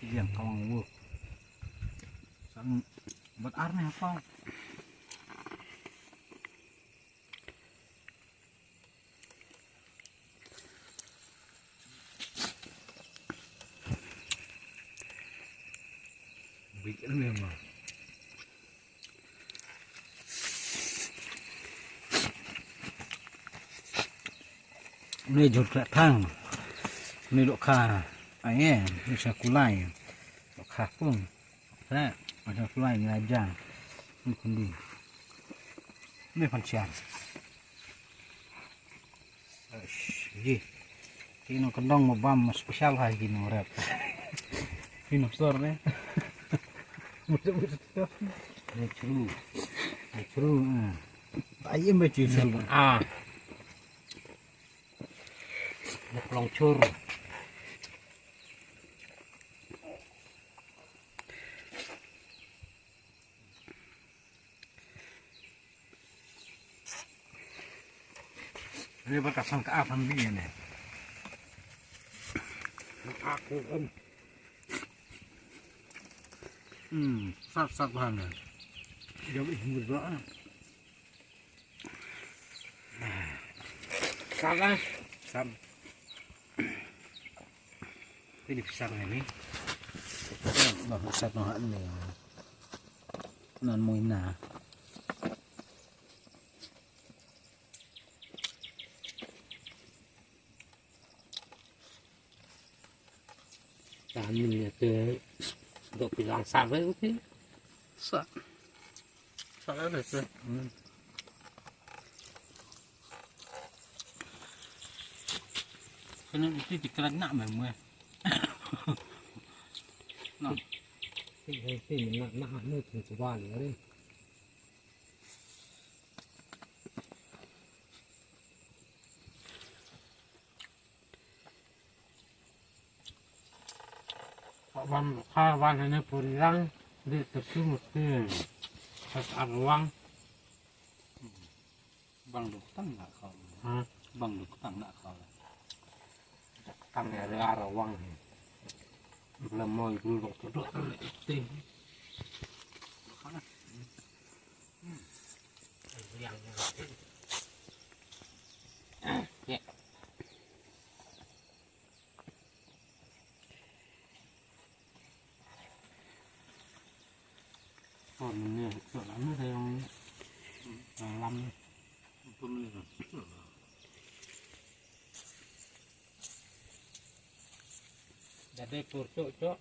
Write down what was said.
Diam kawang wu. Sang buat arne apa? Bikin memang. Ini juga thang. Ini lok kha. Ai bisa kulai. Lok kha pun. Thế, macam kulai ni aja. Ini kundi. Ini pancian. Ji. Ini kendong mau bam spesial hari ini orang. Ini besar ni. Betul-betul. Ini ceru. Ini ceru. Ayam macam ceru. Loncur. Ini berkasan ke apa dia ni? Aku sat banget. Jauh ini berdoa. Salah. Sam. Ini besar ini. Bagus satu hal ni. Non muina. Mình từ độ bị làm sao với cái Sat. Sat ada tu. Kena mesti dikerak nak memang. Nah, cái mình nặng nước thì chỉ vào nữa đi văn pha văn này phun răng để tập trung một cái thật ăn văng bang duk tang nak kau. Bang duk tang nak kau. tăng này ra là văng là mồi bự lộc tốt tiền còn mình sợ lắm nó theo lâm jadi kurcuk cok